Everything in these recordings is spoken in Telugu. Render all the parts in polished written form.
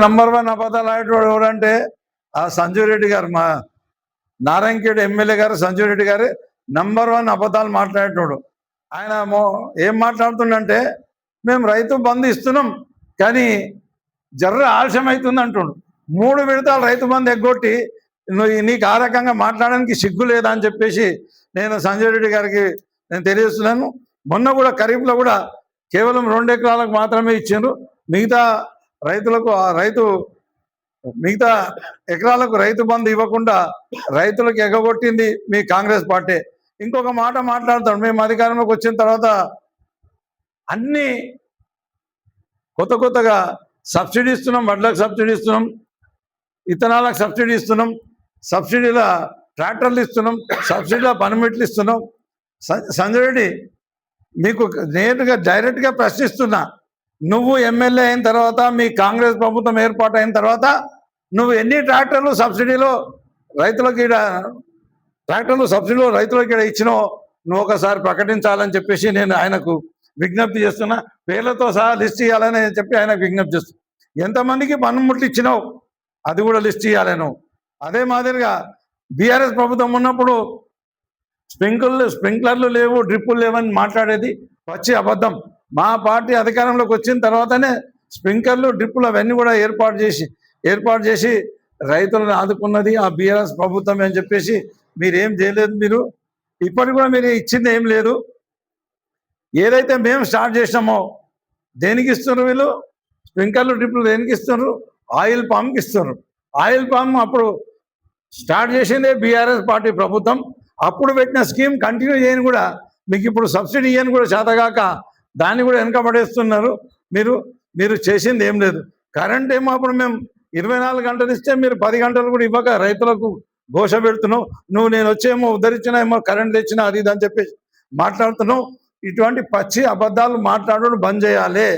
నంబర్ 1 అబద్ధాలు ఆడేటోడు ఎవరంటే ఆ సంజయ్ రెడ్డి గారు, మా నారాయణఖేడ్ ఎమ్మెల్యే గారు సంజయ్ రెడ్డి గారు నంబర్ 1 అబద్ధాలు మాట్లాడేటోడు. ఆయన ఏం మాట్లాడుతుండంటే మేము రైతు బంధు ఇస్తున్నాం కానీ జర్ర ఆలస్యం అవుతుంది అంటుండు. 3 విడతలు రైతు బంధు ఎగ్గొట్టి నీకు ఆ రకంగా మాట్లాడడానికి సిగ్గు లేదా అని చెప్పేసి నేను సంజయ్ రెడ్డి గారికి నేను తెలియజేస్తున్నాను. మొన్న కూడా ఖరీఫ్లో కూడా కేవలం 2 ఎకరాలకు మాత్రమే ఇచ్చారు. మిగతా రైతులకు మిగతా ఎకరాలకు రైతు బంధు ఇవ్వకుండా రైతులకు ఎగగొట్టింది మీ కాంగ్రెస్ పార్టీ. ఇంకొక మాట మాట్లాడతాడు, మేము అధికారంలోకి వచ్చిన తర్వాత అన్ని కొత్తగా సబ్సిడీ ఇస్తున్నాం, వడ్లకు సబ్సిడీ ఇస్తున్నాం, ఇత్తనాలకు సబ్సిడీ ఇస్తున్నాం, సబ్సిడీల ట్రాక్టర్లు ఇస్తున్నాం, సబ్సిడీల పనిముట్లు ఇస్తున్నాం. సంజయ్ రెడ్డి మీకు నేరుగా డైరెక్ట్గా ప్రశ్నిస్తున్నా, నువ్వు ఎమ్మెల్యే అయిన తర్వాత మీ కాంగ్రెస్ ప్రభుత్వం ఏర్పాటు అయిన తర్వాత నువ్వు ఎన్ని ట్రాక్టర్లు సబ్సిడీలో రైతులకు ఇచ్చినావు నువ్వు ఒకసారి ప్రకటించాలని చెప్పేసి నేను ఆయనకు విజ్ఞప్తి చేస్తున్నా. పేర్లతో సహా లిస్ట్ ఇవ్వాలని చెప్పి ఆయనకు విజ్ఞప్తి చేస్తున్నా. ఎంతమందికి పన్నుముట్లు ఇచ్చినావు అది కూడా లిస్ట్ ఇవ్వాలి నువ్వు. అదే మాదిరిగా బీఆర్ఎస్ ప్రభుత్వం ఉన్నప్పుడు స్ప్రింక్లర్లు లేవు, డ్రిప్పులు లేవని మాట్లాడేది పచ్చి అబద్ధం. మా పార్టీ అధికారంలోకి వచ్చిన తర్వాతనే స్ప్రింక్లర్లు, డ్రిప్పులు అవన్నీ కూడా ఏర్పాటు చేసి రైతులను ఆదుకున్నది ఆ బీఆర్ఎస్ ప్రభుత్వం అని చెప్పేసి మీరేం చేయలేదు. మీరు ఇప్పటికి కూడా మీరు ఇచ్చింది ఏం లేదు. ఏదైతే మేము స్టార్ట్ చేసినామో దేనికి ఇస్తున్నారు వీళ్ళు? స్ప్రింక్లర్లు, డ్రిప్పులు దేనికి ఇస్తున్నారు? ఆయిల్ పామ్కి ఇస్తున్నారు. ఆయిల్ పామ్ అప్పుడు స్టార్ట్ చేసిందే బీఆర్ఎస్ పార్టీ ప్రభుత్వం. అప్పుడు పెట్టిన స్కీమ్ కంటిన్యూ చేయని కూడా మీకు ఇప్పుడు సబ్సిడీ ఇవ్వని కూడా చేతగాక దాన్ని కూడా వెనకబడేస్తున్నారు. మీరు చేసింది ఏం లేదు. కరెంట్ ఏమో అప్పుడు మేము 24 గంటలు ఇస్తే మీరు 10 గంటలు కూడా ఇవ్వక రైతులకు ఘోష పెడుతున్నావు. నేను వచ్చేమో ఉద్ధరించినా ఏమో కరెంట్ తెచ్చినా అది ఇది అని చెప్పేసి మాట్లాడుతున్నావు. ఇటువంటి పచ్చి అబద్ధాలు మాట్లాడడం బంద్ చేయాలి.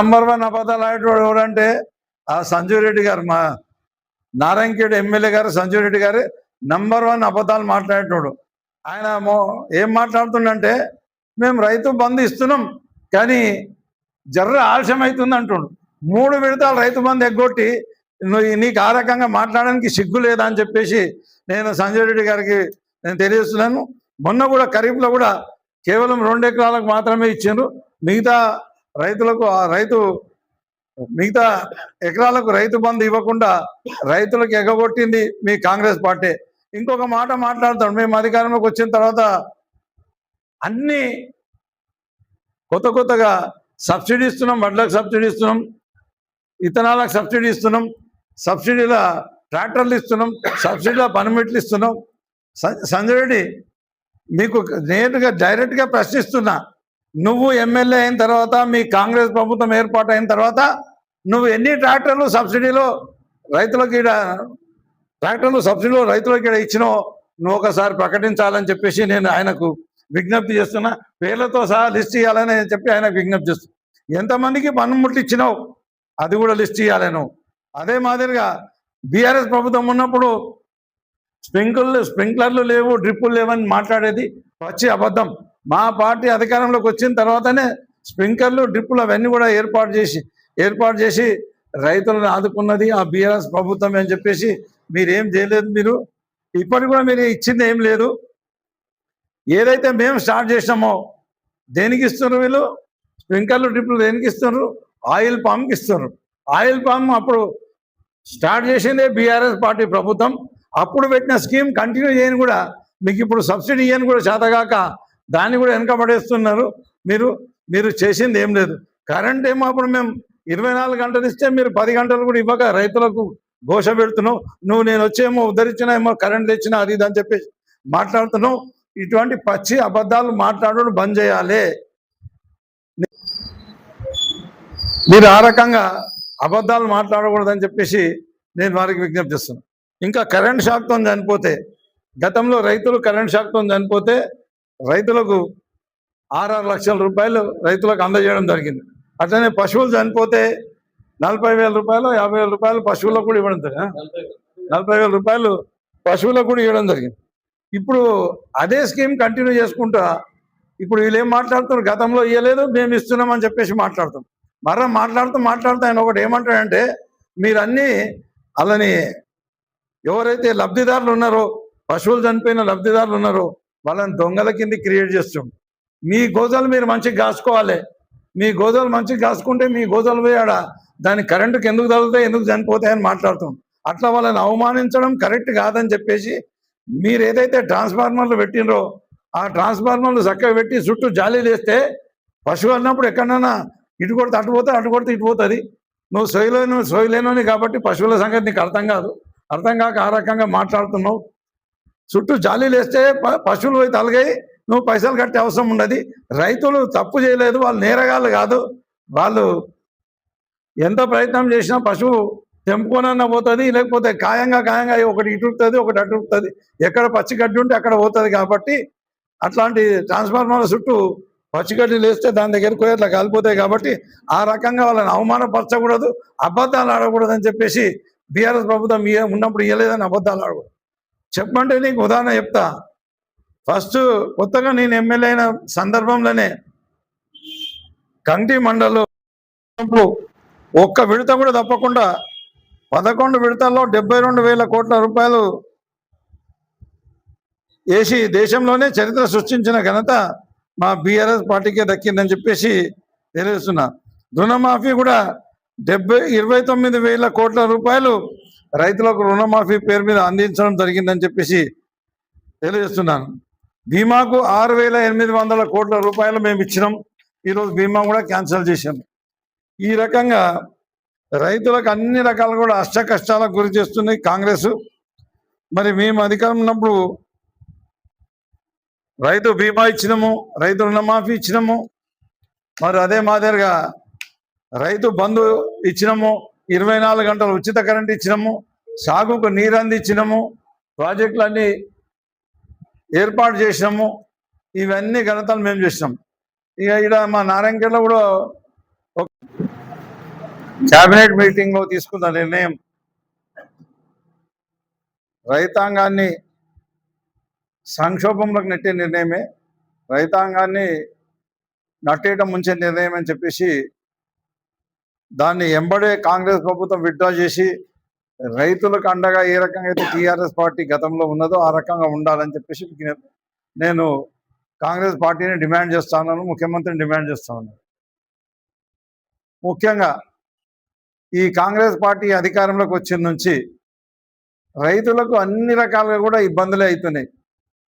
నంబర్ 1 అబద్ధాలు ఆడేటోడు ఎవరంటే ఆ సంజయ్ రెడ్డి గారు, మా నారాయణఖేడ్ ఎమ్మెల్యే గారు సంజయ్ రెడ్డి గారు నంబర్ 1 అబద్ధాలు మాట్లాడేటోడు. ఆయన ఏం మాట్లాడుతుండంటే మేము రైతు బంధు ఇస్తున్నాం కానీ జర్ర ఆలస్యం అవుతుంది అంటుండు. 3 విడతలు రైతు బంధు ఎగ్గొట్టి నీకు ఆ రకంగా మాట్లాడడానికి సిగ్గు లేదా అని చెప్పేసి నేను సంజయ్ రెడ్డి గారికి నేను తెలియజేస్తున్నాను. మొన్న కూడా ఖరీఫ్లో కూడా కేవలం 2 ఎకరాలకు మాత్రమే ఇచ్చారు. మిగతా ఎకరాలకు రైతు బంధు ఇవ్వకుండా రైతులకు ఎగగొట్టింది మీ కాంగ్రెస్ పార్టీ. ఇంకొక మాట మాట్లాడతాడు, మేము అధికారంలోకి వచ్చిన తర్వాత అన్ని కొత్తగా సబ్సిడీ ఇస్తున్నాం, వడ్లకు సబ్సిడీ ఇస్తున్నాం, ఇత్తనాలకు సబ్సిడీ ఇస్తున్నాం, సబ్సిడీల ట్రాక్టర్లు ఇస్తున్నాం, సబ్సిడీల పనిముట్లు ఇస్తున్నాం. సంజయ్ రెడ్డి మీకు నేరుగా డైరెక్ట్గా ప్రశ్నిస్తున్నా, నువ్వు ఎమ్మెల్యే అయిన తర్వాత మీ కాంగ్రెస్ ప్రభుత్వం ఏర్పాటు అయిన తర్వాత నువ్వు ఎన్ని ట్రాక్టర్లు సబ్సిడీలో రైతులకు ఇచ్చినావు నువ్వు ఒకసారి ప్రకటించాలని చెప్పేసి నేను ఆయనకు విజ్ఞప్తి చేస్తున్నా. పేర్లతో సహా లిస్ట్ ఇవ్వాలని చెప్పి ఆయనకు విజ్ఞప్తి చేస్తున్నా. ఎంతమందికి పన్నుముట్లు ఇచ్చినావు అది కూడా లిస్ట్ ఇవ్వాలి నువ్వు. అదే మాదిరిగా బీఆర్ఎస్ ప్రభుత్వం ఉన్నప్పుడు స్ప్రింక్లర్లు లేవు, డ్రిప్పులు లేవని మాట్లాడేది పచ్చి అబద్ధం. మా పార్టీ అధికారంలోకి వచ్చిన తర్వాతనే స్ప్రింక్లర్లు, డ్రిప్పులు అవన్నీ కూడా ఏర్పాటు చేసి రైతులను ఆదుకున్నది ఆ బీఆర్ఎస్ ప్రభుత్వం అని చెప్పేసి మీరేం చేయలేదు. మీరు ఇప్పటికి కూడా మీరు ఇచ్చింది ఏం లేదు. ఏదైతే మేము స్టార్ట్ చేసినామో దేనికి ఇస్తున్నారు వీళ్ళు? స్ప్రింక్లర్లు, డ్రిప్పులు దేనికి ఇస్తున్నారు? ఆయిల్ పామ్కి ఇస్తున్నారు. ఆయిల్ పామ్ అప్పుడు స్టార్ట్ చేసిందే బీఆర్ఎస్ పార్టీ ప్రభుత్వం. అప్పుడు పెట్టిన స్కీమ్ కంటిన్యూ చేయని కూడా మీకు ఇప్పుడు సబ్సిడీ ఇవ్వని కూడా చేతగాక దాన్ని కూడా వెనకబడేస్తున్నారు. మీరు చేసింది ఏం లేదు. కరెంట్ ఏమో అప్పుడు మేము 24 గంటలు ఇస్తే మీరు 10 గంటలు కూడా ఇవ్వక రైతులకు ఘోష పెడుతున్నావు. నేను వచ్చేమో ఉద్ధరించినా ఏమో కరెంట్ తెచ్చినా అది ఇది అని చెప్పేసి మాట్లాడుతున్నావు. ఇటువంటి పచ్చి అబద్ధాలు మాట్లాడడం బంద్ చేయాలి. మీరు ఆ రకంగా అబద్ధాలు మాట్లాడకూడదని చెప్పేసి నేను వారికి విజ్ఞప్తి చేస్తున్నాను. ఇంకా కరెంట్ షాక్తో చనిపోతే, గతంలో రైతులు కరెంట్ షాక్తో చనిపోతే రైతులకు 6 లక్షల రూపాయలు రైతులకు అందజేయడం జరిగింది. అట్లనే పశువులు చనిపోతే 40,000 రూపాయలు, 50,000 రూపాయలు పశువులకు కూడా ఇవ్వడం జరిగింది. 40,000 రూపాయలు పశువులకు కూడా ఇవ్వడం జరిగింది. ఇప్పుడు అదే స్కీమ్ కంటిన్యూ చేసుకుంటా ఇప్పుడు వీళ్ళు ఏం మాట్లాడుతున్నారు? గతంలో ఇవ్వలేదు మేము ఇస్తున్నామని చెప్పేసి మాట్లాడుతాం. మరలా మాట్లాడుతూ ఆయన ఒకటి ఏమంటాడంటే, మీరన్నీ అలాని ఎవరైతే లబ్ధిదారులు ఉన్నారో, పశువులు చనిపోయిన లబ్ధిదారులు ఉన్నారో వాళ్ళని దొంగల కింద క్రియేట్ చేస్తాం. మీ గోదాలు మీరు మంచిగా కాసుకోవాలి. మీ గోదాలు మంచిగా కాసుకుంటే మీ గోదాలు పోయి ఆడ దాని కరెంటుకి ఎందుకు తగులుతాయి, ఎందుకు చనిపోతాయని మాట్లాడుతాం. అట్లా వాళ్ళని అవమానించడం కరెక్ట్ కాదని చెప్పేసి మీరు ఏదైతే ట్రాన్స్ఫార్మర్లు పెట్టినరో ఆ ట్రాన్స్ఫార్మర్లు చక్కగా పెట్టి చుట్టూ జాలీలు వేస్తే పశువు అన్నప్పుడు ఎక్కడన్నా ఇటు కొడితే అటు పోతే, అటు కొడితే ఇటు పోతుంది. నువ్వు సోయలేనని కాబట్టి పశువుల సంగతి నీకు అర్థం కాదు. అర్థం కాక ఆ రకంగా మాట్లాడుతున్నావు. చుట్టూ జాలీలు వేస్తే పశువులు పోయి తలగాయి, నువ్వు పైసలు కట్టే అవసరం ఉండదు. రైతులు తప్పు చేయలేదు, వాళ్ళు నేరగాళ్ళు కాదు. వాళ్ళు ఎంత ప్రయత్నం చేసినా పశువు తెంపుకోనన్నా పోతుంది, లేకపోతే కాయంగా ఒకటి ఇటురుతుంది, ఒకటి అటురుతుంది. ఎక్కడ పచ్చిగడ్డి ఉంటే అక్కడ పోతుంది. కాబట్టి అట్లాంటి ట్రాన్స్ఫార్మర్ల చుట్టూ పచ్చిగడ్డలు వేస్తే దాని దగ్గరికి పోయి అట్లా కాలిపోతాయి. కాబట్టి ఆ రకంగా వాళ్ళని అవమానపరచకూడదు, అబద్ధాలు ఆడకూడదు అని చెప్పేసి బీఆర్ఎస్ ప్రభుత్వం ఉన్నప్పుడు ఇవ్వలేదని అబద్ధాలు ఆడకూడదు. చెప్పమంటే నీకు ఉదాహరణ చెప్తా. ఫస్ట్ కొత్తగా నేను ఎమ్మెల్యే అయిన సందర్భంలోనే కంటి మండలంలో ఒక్క విడత కూడా తప్పకుండా 11 విడతల్లో 72,000 కోట్ల రూపాయలు వేసి దేశంలోనే చరిత్ర సృష్టించిన ఘనత మా బీఆర్ఎస్ పార్టీకే దక్కిందని చెప్పేసి తెలియజేస్తున్నా. రుణమాఫీ కూడా 29,000 కోట్ల రూపాయలు రైతులకు రుణమాఫీ పేరు మీద అందించడం జరిగిందని చెప్పేసి తెలియజేస్తున్నాను. బీమాకు 6,800 కోట్ల రూపాయలు మేము ఇచ్చినాం. ఈరోజు బీమా కూడా క్యాన్సిల్ చేశాం. ఈ రకంగా రైతులకు అన్ని రకాలు కూడా అష్ట కష్టాలకు గురి చేస్తుంది కాంగ్రెస్. మరి మేము అధికారం ఉన్నప్పుడు రైతు బీమా ఇచ్చినాము, రైతు రుణమాఫీ ఇచ్చినాము, మరి అదే మాదిరిగా రైతు బంధు ఇచ్చినాము, 24 గంటలు ఉచిత కరెంట్ ఇచ్చినాము, సాగుకు నీరు అందించినాము, ప్రాజెక్టులన్నీ ఏర్పాటు చేసినాము. ఇవన్నీ ఘనతలు మేము చేసినాం. ఇక ఇక్కడ మా నారాయణఖేడ్లో కూడా క్యాబినెట్ మీటింగ్లో తీసుకున్న నిర్ణయం రైతాంగాన్ని సంక్షోభంలోకి నెట్టే నిర్ణయమే, రైతాంగాన్ని నట్టేయటం ముంచే నిర్ణయం అని చెప్పేసి దాన్ని ఎంబడే కాంగ్రెస్ ప్రభుత్వం విత్డ్రా చేసి రైతులకు అండగా ఏ రకంగా అయితే టీఆర్ఎస్ పార్టీ గతంలో ఉన్నదో ఆ రకంగా ఉండాలని చెప్పేసి నేను కాంగ్రెస్ పార్టీని డిమాండ్ చేస్తాను, ముఖ్యమంత్రిని డిమాండ్ చేస్తాను. ముఖ్యంగా ఈ కాంగ్రెస్ పార్టీ అధికారంలోకి వచ్చిన నుంచి రైతులకు అన్ని రకాలుగా కూడా ఇబ్బందులే అవుతున్నాయి.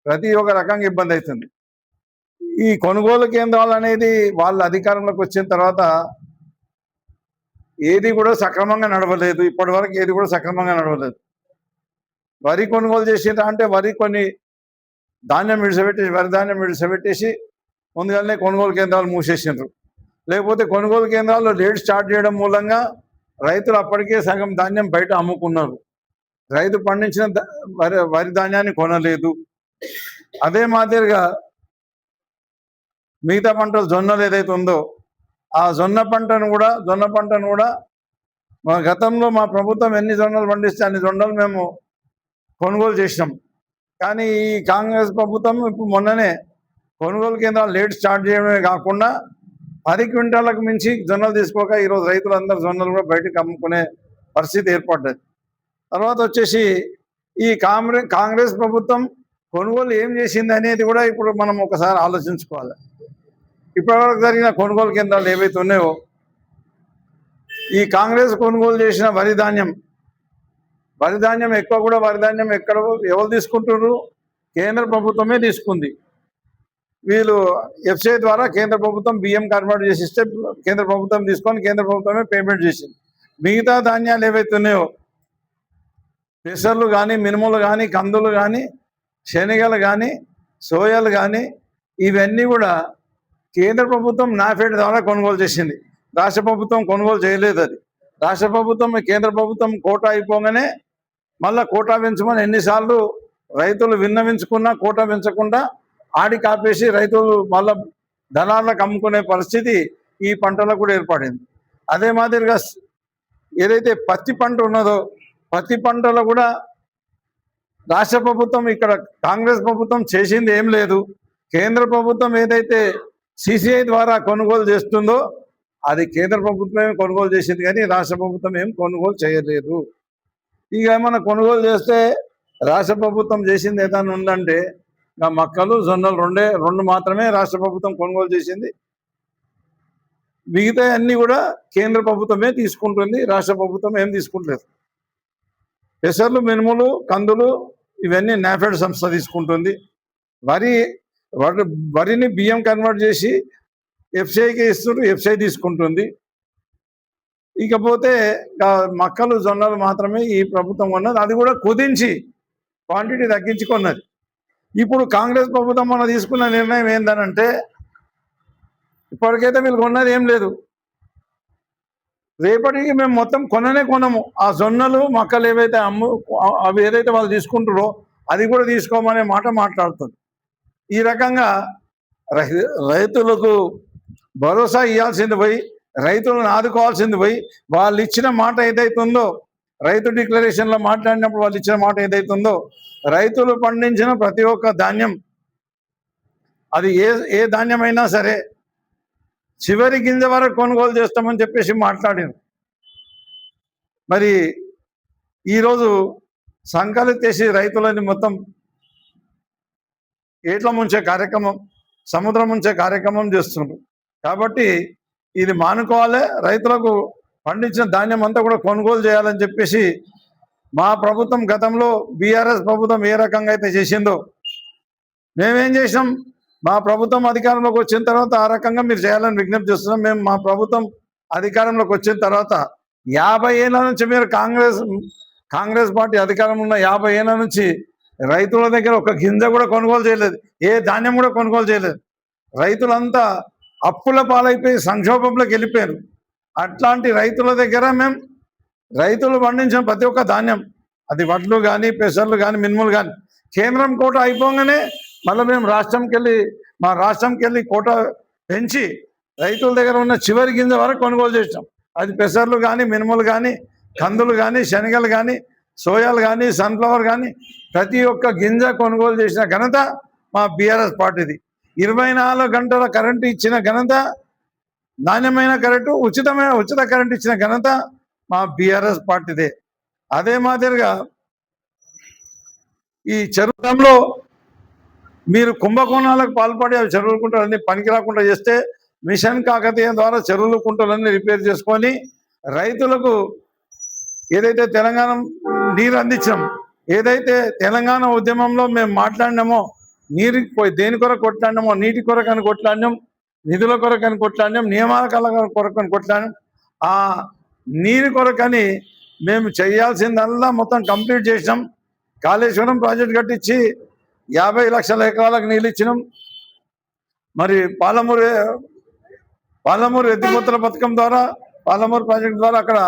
ప్రతి ఒక్క రకంగా ఇబ్బంది అవుతుంది. ఈ కొనుగోలు కేంద్రాలు అనేది వాళ్ళ అధికారంలోకి వచ్చిన తర్వాత ఏది కూడా సక్రమంగా నడవలేదు. ఇప్పటి వరకు ఏది కూడా సక్రమంగా నడవలేదు. వరి కొనుగోలు చేసిండ్రా అంటే కొన్ని ధాన్యం విడిచిపెట్టేసి వరి ధాన్యం విడిచిపెట్టేసి ముందుగానే కొనుగోలు కేంద్రాలు మూసేసిండ్రు. లేకపోతే కొనుగోలు కేంద్రాల్లో రేట్ స్టార్ట్ చేయడం మూలంగా రైతులు అప్పటికే సగం ధాన్యం బయట అమ్ముకున్నారు. రైతు పండించిన వరి ధాన్యాన్ని కొనలేదు. అదే మాదిరిగా మిగతా పంటలు జొన్నలు ఏదైతే ఉందో ఆ జొన్న పంటను కూడా మా గతంలో మా ప్రభుత్వం ఎన్ని జొన్నలు పండిస్తే అన్ని జొన్నలు మేము కొనుగోలు చేసినాం. కానీ ఈ కాంగ్రెస్ ప్రభుత్వం ఇప్పుడు మొన్ననే కొనుగోలు కేంద్రాలు లేట్ స్టార్ట్ చేయడమే కాకుండా 10 క్వింటాలకు మించి జొన్నలు తీసుకోక ఈరోజు రైతులందరూ జొన్నలు కూడా బయటకు అమ్ముకునే పరిస్థితి ఏర్పడ్డది. తర్వాత వచ్చేసి ఈ కాంగ్రెస్ ప్రభుత్వం కొనుగోలు ఏం చేసింది అనేది కూడా ఇప్పుడు మనం ఒకసారి ఆలోచించుకోవాలి. ఇప్పటివరకు జరిగిన కొనుగోలు కేంద్రాలు ఏవైతే ఉన్నాయో ఈ కాంగ్రెస్ కొనుగోలు చేసిన వరి ధాన్యం ఎక్కువ కూడా వరి ధాన్యం ఎక్కడ ఎవరు తీసుకుంటున్నారు? కేంద్ర ప్రభుత్వమే తీసుకుంది. వీళ్ళు ఎఫ్సిఐ ద్వారా కేంద్ర ప్రభుత్వం బియ్యం కన్వర్ట్ చేసి ఇస్తే కేంద్ర ప్రభుత్వం తీసుకొని కేంద్ర ప్రభుత్వమే పేమెంట్ చేసింది. మిగతా ధాన్యాలు ఏవైతే ఉన్నాయో పెసర్లు కానీ, మినుములు కానీ, కందులు కానీ, శనగలు కానీ, సోయాలు కానీ ఇవన్నీ కూడా కేంద్ర ప్రభుత్వం నాఫెడ్ ద్వారా కొనుగోలు చేసింది. రాష్ట్ర ప్రభుత్వం కొనుగోలు చేయలేదు. అది రాష్ట్ర ప్రభుత్వం కేంద్ర ప్రభుత్వం కోటా అయిపోగానే మళ్ళీ కోటా పెంచమని ఎన్నిసార్లు రైతులు విన్నవించుకున్నా కోటా పెంచకుండా ఆడి కాపేసి రైతులు మళ్ళీ ధనాలకు అమ్ముకునే పరిస్థితి ఈ పంటలకు కూడా ఏర్పడింది. అదే మాదిరిగా ఏదైతే పత్తి పంట ఉన్నదో పత్తి పంటలో కూడా రాష్ట్ర ప్రభుత్వం ఇక్కడ కాంగ్రెస్ ప్రభుత్వం చేసింది ఏం లేదు. కేంద్ర ప్రభుత్వం ఏదైతే సిసిఐ ద్వారా కొనుగోలు చేస్తుందో అది కేంద్ర ప్రభుత్వమే కొనుగోలు చేసింది కానీ రాష్ట్ర ప్రభుత్వం ఏం కొనుగోలు చేయలేదు. ఇక ఏమన్నా కొనుగోలు చేస్తే రాష్ట్ర ప్రభుత్వం చేసింది ఏదైనా ఉందంటే ఇంకా మక్కలు జొన్నలు రెండు మాత్రమే రాష్ట్ర ప్రభుత్వం కొనుగోలు చేసింది. మిగతా అన్ని కూడా కేంద్ర ప్రభుత్వమే తీసుకుంటుంది, రాష్ట్ర ప్రభుత్వం ఏం తీసుకుంటలేదు. పెసర్లు, మినుములు, కందులు ఇవన్నీ నాఫెడ్ సంస్థ తీసుకుంటుంది. వరిని బియ్యం కన్వర్ట్ చేసి ఎఫ్సిఐకి ఇస్తుంటే ఎఫ్సిఐ తీసుకుంటుంది. ఇకపోతే మక్కలు, జొన్నలు మాత్రమే ఈ ప్రభుత్వం కొన్నది, అది కూడా కుదించి క్వాంటిటీ తగ్గించి కొన్నది. ఇప్పుడు కాంగ్రెస్ ప్రభుత్వం మనం తీసుకున్న నిర్ణయం ఏందనంటే ఇప్పటికైతే వీళ్ళు కొన్నది ఏం లేదు, రేపటికి మేము మొత్తం కొనము. ఆ జొన్నలు, మక్కలు ఏవైతే అవి ఏదైతే వాళ్ళు తీసుకుంటారో అది కూడా తీసుకోమనే మాట మాట్లాడుతుంది. ఈ రకంగా రైతులకు భరోసా ఇవ్వాల్సింది పోయి, రైతులను ఆదుకోవాల్సింది పోయి, వాళ్ళు ఇచ్చిన మాట ఏదైతుందో, రైతు డిక్లరేషన్లో మాట్లాడినప్పుడు వాళ్ళు ఇచ్చిన మాట ఏదైతుందో, రైతులు పండించిన ప్రతి ఒక్క ధాన్యం, అది ఏ ధాన్యమైనా సరే చివరి గింజ వరకు కొనుగోలు చేస్తామని చెప్పేసి మాట్లాడారు. మరి ఈరోజు సంకలెత్తేసి రైతులని మొత్తం ఏట్ల ముంచే కార్యక్రమం, సముద్రం ముంచే కార్యక్రమం చేస్తున్నారు. కాబట్టి ఇది మానుకోవాలి. రైతులకు పండించిన ధాన్యం అంతా కూడా కొనుగోలు చేయాలని చెప్పేసి మా ప్రభుత్వం గతంలో బీఆర్ఎస్ ప్రభుత్వం ఏ రకంగా అయితే చేసిందో మేమేం చేసాం, మా ప్రభుత్వం అధికారంలోకి వచ్చిన తర్వాత ఆ రకంగా మీరు చేయాలని విజ్ఞప్తి చేస్తున్నాం. మేము మా ప్రభుత్వం అధికారంలోకి వచ్చిన తర్వాత 50 ఏళ్ళ నుంచి మీరు కాంగ్రెస్ పార్టీ అధికారంలో ఉన్న 50 ఏళ్ళ నుంచి రైతుల దగ్గర ఒక గింజ కూడా కొనుగోలు చేయలేదు, ఏ ధాన్యం కూడా కొనుగోలు చేయలేదు. రైతులంతా అప్పుల పాలైపోయి సంక్షోభంలోకి వెళ్ళిపోయారు. అట్లాంటి రైతుల దగ్గర మేము రైతులు పండించిన ప్రతి ఒక్క ధాన్యం, అది వడ్లు కానీ, పెసర్లు కానీ, మినుములు కానీ, కేంద్రం కోట అయిపోగానే మళ్ళీ మేము మా రాష్ట్రంకి వెళ్ళి కోట పెంచి రైతుల దగ్గర ఉన్న చివరి గింజ వరకు కొనుగోలు చేసినాం. అది పెసర్లు కానీ, మినుములు కానీ, కందులు కానీ, శనగలు కానీ, సోయాలు కానీ, సన్ఫ్లవర్ కానీ ప్రతి ఒక్క గింజ కొనుగోలు చేసిన ఘనత మా బీఆర్ఎస్ పార్టీది. 24 గంటల కరెంటు ఇచ్చిన ఘనత, నాణ్యమైన కరెంటు, ఉచిత కరెంటు ఇచ్చిన ఘనత మా బీఆర్ఎస్ పార్టీదే. అదే మాదిరిగా ఈ చెరువులో మీరు కుంభకోణాలకు పాల్పడి అవి చెరువుల కుంటలన్నీ పనికి రాకుండా చేస్తే మిషన్ కాకతీయ ద్వారా చెరువుల కుంటలన్నీ రిపేర్ చేసుకొని రైతులకు ఏదైతే తెలంగాణ నీరు అందించాం, ఏదైతే తెలంగాణ ఉద్యమంలో మేము మాట్లాడినామో, దేని కొరకు కొట్లాడినామో, నీటి కొరకు అని కొట్లాడినాం, నిధుల కొరకు అని కొట్లాడినాం, నియమాల కొరకు అని కొట్లాడినాం. ఆ నీరు కొరకని మేము చేయాల్సిందల్లా మొత్తం కంప్లీట్ చేసినాం. కాళేశ్వరం ప్రాజెక్ట్ కట్టించి 50 లక్షల ఎకరాలకు నీళ్ళు ఇచ్చినాం. మరి పాలమూరు ఎత్తిపోతల పథకం ద్వారా, పాలమూరు ప్రాజెక్ట్ ద్వారా అక్కడ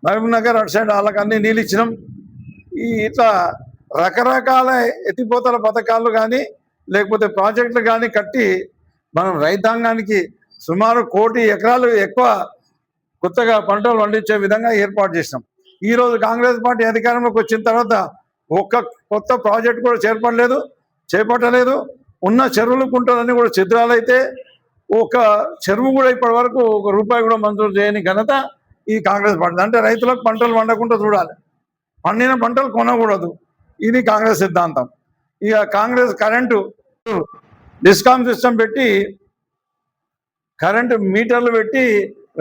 మహబూబ్ నగర్ అటు సైడ్ వాళ్ళకి అన్ని నీళ్ళు ఇచ్చినాం. ఇట్లా రకరకాల ఎత్తిపోతల పథకాలు కానీ లేకపోతే ప్రాజెక్టులు కానీ కట్టి మనం రైతాంగానికి సుమారు 1 కోటి ఎకరాలు ఎక్కువ కొత్తగా పంటలు పండించే విధంగా ఏర్పాటు చేసినాం. ఈరోజు కాంగ్రెస్ పార్టీ అధికారంలోకి వచ్చిన తర్వాత ఒక్క కొత్త ప్రాజెక్టు కూడా చేపట్టలేదు. ఉన్న చెరువులు, కుంటలన్నీ కూడా చిత్రాలైతే ఒక చెరువు కూడా ఇప్పటి వరకు ₹1 కూడా మంజూరు చేయని ఘనత ఈ కాంగ్రెస్ పార్టీ. అంటే రైతులకు పంటలు పండకుండా చూడాలి, పండిన పంటలు కొనకూడదు. ఇది కాంగ్రెస్ సిద్ధాంతం. ఇక కాంగ్రెస్ కరెంటు డిస్కామ్ సిస్టమ్ పెట్టి కరెంటు మీటర్లు పెట్టి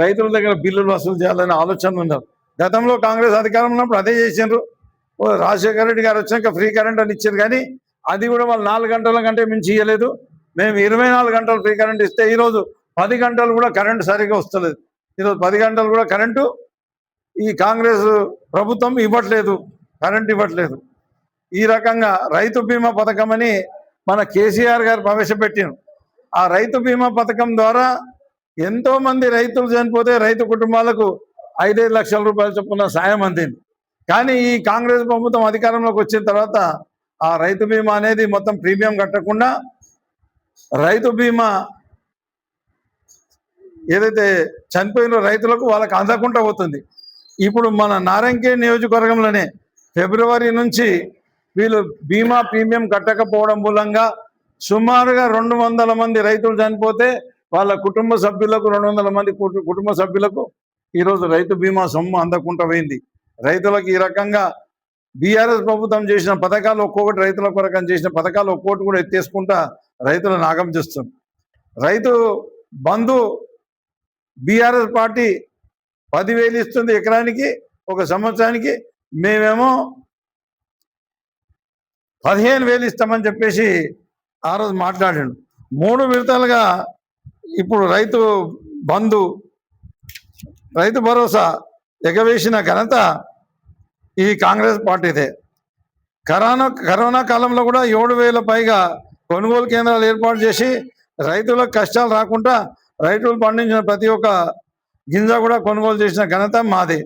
రైతుల దగ్గర బిల్లులు వసూలు చేయాలనే ఆలోచన ఉన్నారు. గతంలో కాంగ్రెస్ అధికారం ఉన్నప్పుడు అదే చేసిండ్రు. రాజశేఖర రెడ్డి గారు వచ్చాక ఫ్రీ కరెంట్ అని ఇచ్చారు, కానీ అది కూడా వాళ్ళు 4 గంటల కంటే మించి ఇవ్వలేదు. మేము 24 గంటలు ఫ్రీ కరెంట్ ఇస్తే ఈరోజు 10 గంటలు కూడా కరెంటు సరిగా వస్తలేదు. ఈరోజు 10 గంటలు కూడా కరెంటు ఈ కాంగ్రెస్ ప్రభుత్వం కరెంట్ ఇవ్వట్లేదు. ఈ రకంగా రైతు బీమా పథకం అని మన కేసీఆర్ గారు ప్రవేశపెట్టారు. ఆ రైతు బీమా పథకం ద్వారా ఎంతోమంది రైతులు చనిపోతే రైతు కుటుంబాలకు 5-5 లక్షల రూపాయలు చొప్పున సాయం అందింది. కానీ ఈ కాంగ్రెస్ ప్రభుత్వం అధికారంలోకి వచ్చిన తర్వాత ఆ రైతు బీమా అనేది మొత్తం ప్రీమియం కట్టకుండా రైతు బీమా ఏదైతే చనిపోయిన రైతులకు వాళ్ళకి అందకుండా పోతుంది. ఇప్పుడు మన నారాయణఖేడ్ నియోజకవర్గంలోనే ఫిబ్రవరి నుంచి వీళ్ళు బీమా ప్రీమియం కట్టకపోవడం మూలంగా సుమారుగా 200 మంది రైతులు చనిపోతే వాళ్ళ కుటుంబ సభ్యులకు 200 మంది కుటుంబ సభ్యులకు ఈరోజు రైతు బీమా సొమ్ము అందకుండా పోయింది. రైతులకు ఈ రకంగా బీఆర్ఎస్ ప్రభుత్వం చేసిన పథకాలు ఒక్కొక్కటి రైతుల కొరకు చేసిన పథకాలు ఒక్కొక్కటి కూడా ఎత్తేసుకుంటా రైతులను నాగం చేస్తుంది. రైతు బంధు బీఆర్ఎస్ పార్టీ 10,000 ఇస్తుంది ఎకరానికి, ఒక సంవత్సరానికి. మేమేమో 15,000 ఇస్తామని చెప్పేసి ఆ రోజు మాట్లాడాడు. 3 విడతలుగా ఇప్పుడు రైతు బంధు, రైతు భరోసా ఎగవేసిన ఘనత ఈ కాంగ్రెస్ పార్టీదే. కరోనా కాలంలో కూడా 7,000 పైగా కొనుగోలు కేంద్రాలు ఏర్పాటు చేసి రైతులకు కష్టాలు రాకుండా రైతులు పండించిన ప్రతి ఒక్క గింజ కూడా కొనుగోలు చేసిన ఘనత మాదే.